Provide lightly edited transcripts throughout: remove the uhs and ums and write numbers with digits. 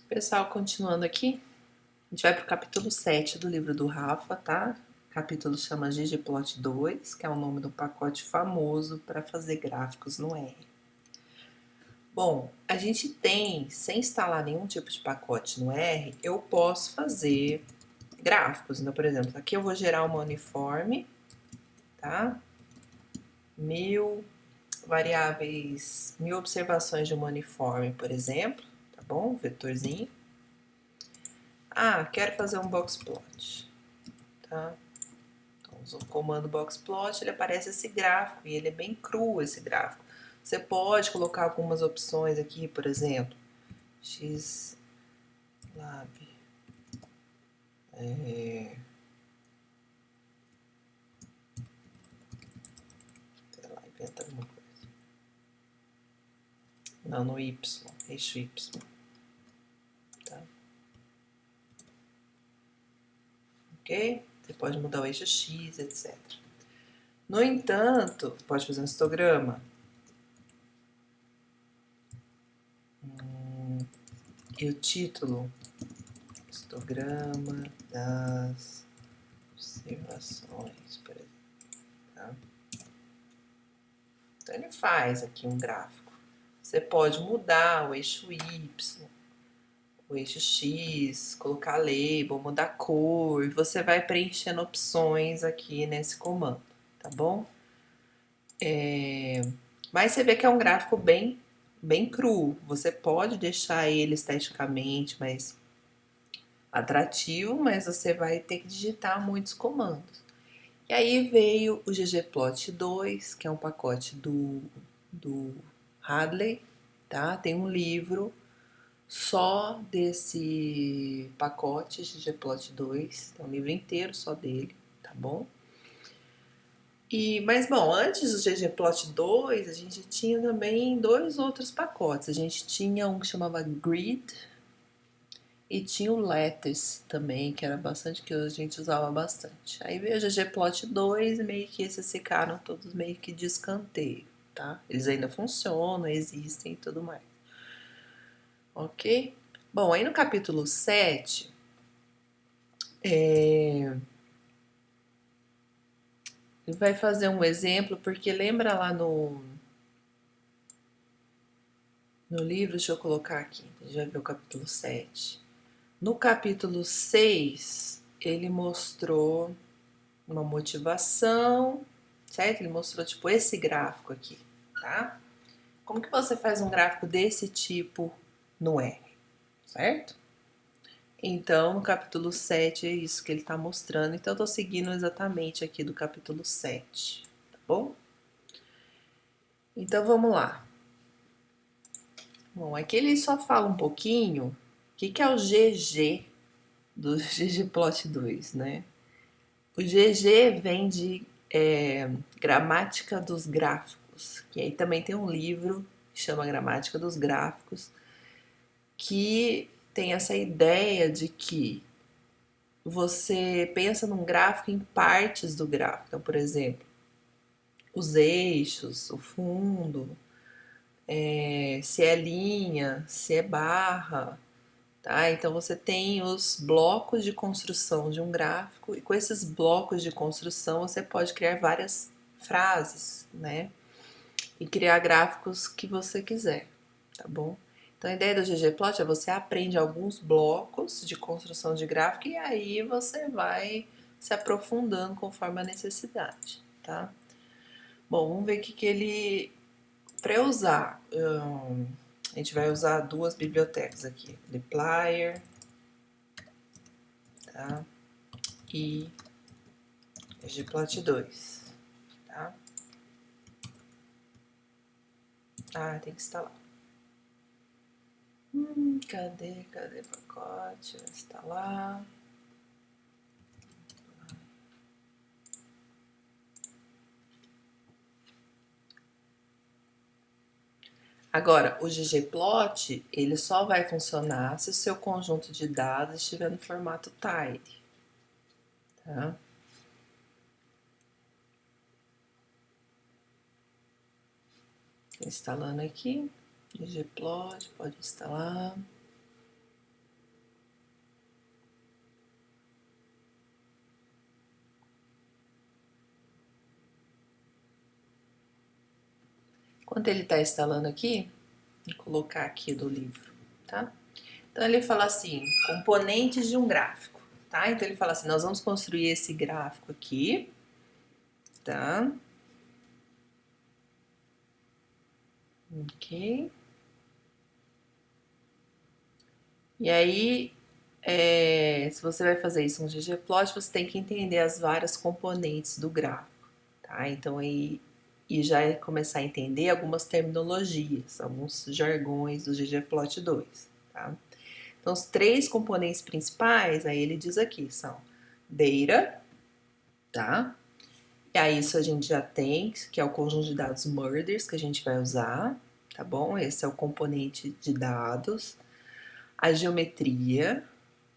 Pessoal, continuando aqui, a gente vai para o capítulo 7 do livro do Rafa, tá? O capítulo chama ggplot 2, que é o nome do pacote famoso para fazer gráficos no R. Bom, a gente tem, sem instalar nenhum tipo de pacote no R, eu posso fazer gráficos. Então, por exemplo, aqui eu vou gerar uma uniforme, tá? 1000 variáveis, 1000 observações de uma uniforme, por exemplo, tá bom? Vetorzinho. Ah, quero fazer um boxplot, tá? Então, uso o comando boxplot, ele aparece esse gráfico e ele é bem cru esse gráfico. Você pode colocar algumas opções aqui, por exemplo, xlab, sei lá, inventa alguma coisa. Não, no Y, eixo Y. Tá? Ok? Você pode mudar o eixo X, etc. No entanto, pode fazer um histograma. E o título? Histograma das observações, por exemplo. Tá? Então ele faz aqui um gráfico. Você pode mudar o eixo Y, o eixo X, colocar label, mudar a cor, e você vai preenchendo opções aqui nesse comando, tá bom? Mas você vê que é um gráfico bem cru. Você pode deixar ele esteticamente mais atrativo, mas você vai ter que digitar muitos comandos. E aí veio o ggplot 2, que é um pacote do Hadley, tá? Tem um livro só desse pacote ggplot 2, é um livro inteiro só dele, tá bom? Mas bom, antes do ggplot 2, a gente tinha também dois outros pacotes. A gente tinha um que chamava Grid e tinha o Lattice também, que era bastante, que a gente usava bastante. Aí veio o ggplot 2 e meio que esses ficaram todos meio que de escanteio, tá? Eles ainda funcionam, existem e tudo mais. Ok? Bom, aí no capítulo 7, ele vai fazer um exemplo, porque lembra lá no livro, deixa eu colocar aqui, já viu o capítulo 7. No capítulo 6, ele mostrou uma motivação, certo? Ele mostrou, tipo, esse gráfico aqui, tá? Como que você faz um gráfico desse tipo no R, certo? Então, no capítulo 7 é isso que ele está mostrando. Então, eu estou seguindo exatamente aqui do capítulo 7, tá bom? Então, vamos lá. Bom, aqui ele só fala um pouquinho o que é o GG do ggplot 2, né? O GG vem de Gramática dos Gráficos, que aí também tem um livro que chama Gramática dos Gráficos, que tem essa ideia de que você pensa num gráfico em partes do gráfico. Então, por exemplo, os eixos, o fundo, se é linha, se é barra, tá? Então você tem os blocos de construção de um gráfico e com esses blocos de construção você pode criar várias frases, né? E criar gráficos que você quiser, tá bom? Então a ideia do ggplot é você aprende alguns blocos de construção de gráfico e aí você vai se aprofundando conforme a necessidade, tá? Bom, vamos ver o que ele... Para usar, a gente vai usar duas bibliotecas aqui, dplyr, tá? E ggplot2, tá? Ah, tem que instalar. Cadê pacote? Vou instalar. Agora, o ggplot, ele só vai funcionar se o seu conjunto de dados estiver no formato tidy, tá? Instalando aqui, ggplot, pode instalar. Enquanto ele está instalando aqui, vou colocar aqui do livro, tá? Então ele fala assim, componentes de um gráfico, tá? Então ele fala assim, nós vamos construir esse gráfico aqui, tá? Ok. E aí, se você vai fazer isso no ggplot, você tem que entender as várias componentes do gráfico, tá? Então aí, e já começar a entender algumas terminologias, alguns jargões do ggplot2, tá? Então os três componentes principais, aí ele diz aqui, são data, tá? E aí isso a gente já tem, que é o conjunto de dados murders que a gente vai usar, tá bom? Esse é o componente de dados. A geometria,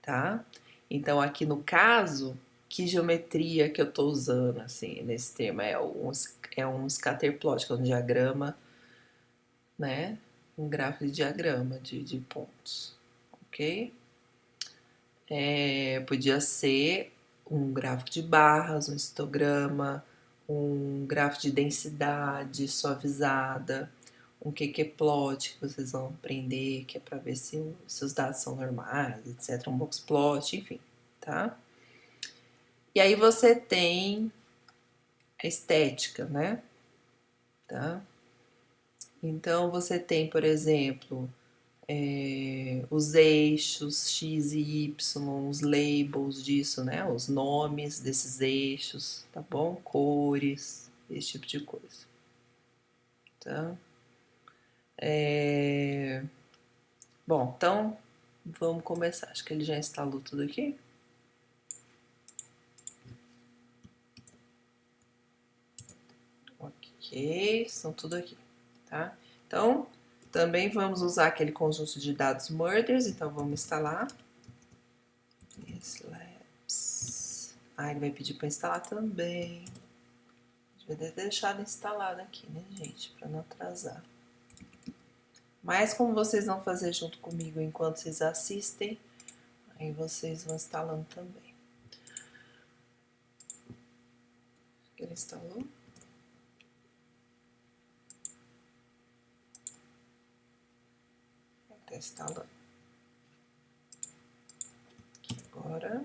tá? Então aqui no caso, que geometria que eu tô usando, assim, nesse tema? É um scatter plot, que é um diagrama, né? Um gráfico de diagrama de pontos, ok? Podia ser um gráfico de barras, um histograma, um gráfico de densidade suavizada, um QQ-plot que vocês vão aprender, que é para ver se os dados são normais, etc. Um box-plot, enfim, tá? E aí você tem a estética, né? Tá? Então você tem, por exemplo, os eixos X e Y, os labels disso, né? Os nomes desses eixos, tá bom? Cores, esse tipo de coisa, tá? Bom, então vamos começar. Acho que ele já instalou tudo aqui. Ok, estão tudo aqui, tá? Então, também vamos usar aquele conjunto de dados murders, então vamos instalar. Slabs. Ah, ele vai pedir para instalar também. Devia ter deixado instalado aqui, né, gente? Para não atrasar. Mas como vocês vão fazer junto comigo enquanto vocês assistem, aí vocês vão instalando também. Ele instalou? Está instalando. Aqui agora.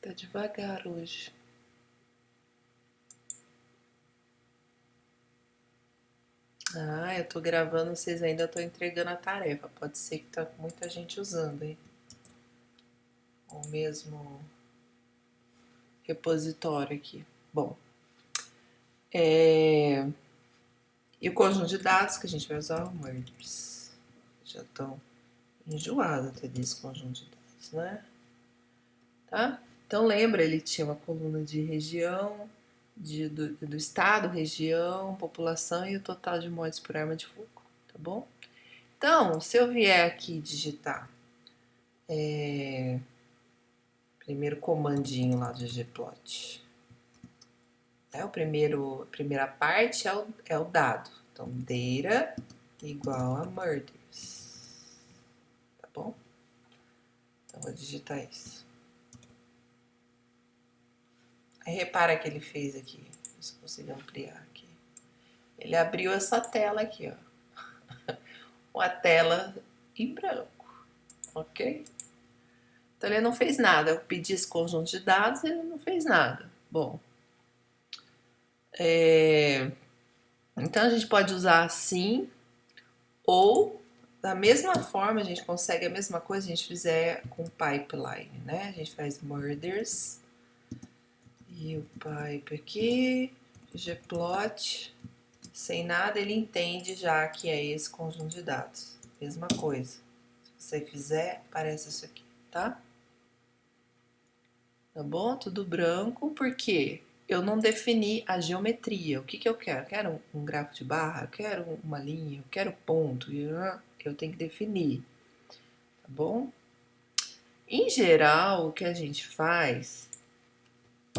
Tá devagar hoje. Ah, eu tô gravando, vocês ainda estão entregando a tarefa. Pode ser que tá muita gente usando, hein? O mesmo repositório aqui. Bom, e o conjunto de dados que a gente vai usar, o mergers. Já estão enjoados até desse conjunto de dados, né? Tá? Então lembra, ele tinha uma coluna de região, do estado, região, população e o total de mortes por arma de fogo, tá bom? Então, se eu vier aqui digitar primeiro comandinho lá do ggplot, a primeira parte é o dado. Então, data igual a murders, tá bom? Então, vou digitar isso. Aí, repara que ele fez aqui, se eu consigo ampliar aqui. Ele abriu essa tela aqui, ó. Uma tela em branco, ok? Então, ele não fez nada. Eu pedi esse conjunto de dados, ele não fez nada. Bom, então a gente pode usar assim, ou da mesma forma a gente consegue a mesma coisa se a gente fizer com pipeline, né? A gente faz murders e o pipe aqui, ggplot, sem nada ele entende já que é esse conjunto de dados. Mesma coisa. Se você fizer, aparece isso aqui, tá? Tá bom? Tudo branco, porque eu não defini a geometria. O que eu quero? Eu quero um gráfico de barra? Eu quero uma linha? Eu quero ponto? Eu tenho que definir, tá bom? Em geral, o que a gente faz,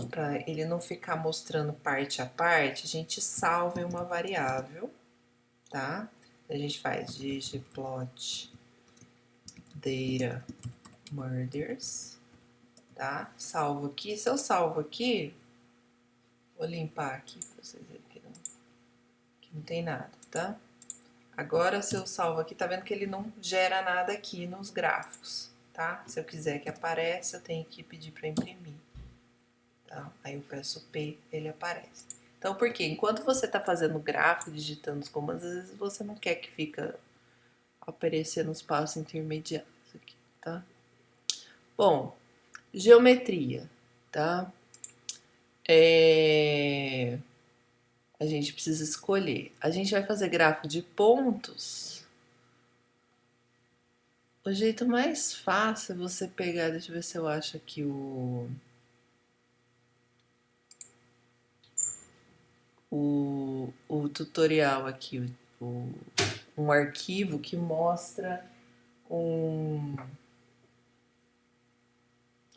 para ele não ficar mostrando parte a parte, a gente salva em uma variável, tá? A gente faz ggplot data murders, tá? Salvo aqui. Se eu salvo aqui, vou limpar aqui pra vocês verem que não tem nada, tá? Agora, se eu salvo aqui, tá vendo que ele não gera nada aqui nos gráficos, tá? Se eu quiser que apareça, eu tenho que pedir para imprimir, tá? Aí eu peço P, ele aparece. Então, por quê? Enquanto você tá fazendo o gráfico, digitando os comandos, às vezes você não quer que fica aparecendo os passos intermediários aqui, tá? Bom, geometria, tá? A gente precisa escolher. A gente vai fazer gráfico de pontos. O jeito mais fácil é você pegar, deixa eu ver se eu acho aqui o tutorial aqui, um arquivo que mostra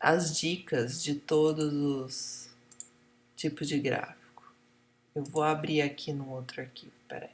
as dicas de todos os tipos de gráfico. Eu vou abrir aqui no outro arquivo, peraí.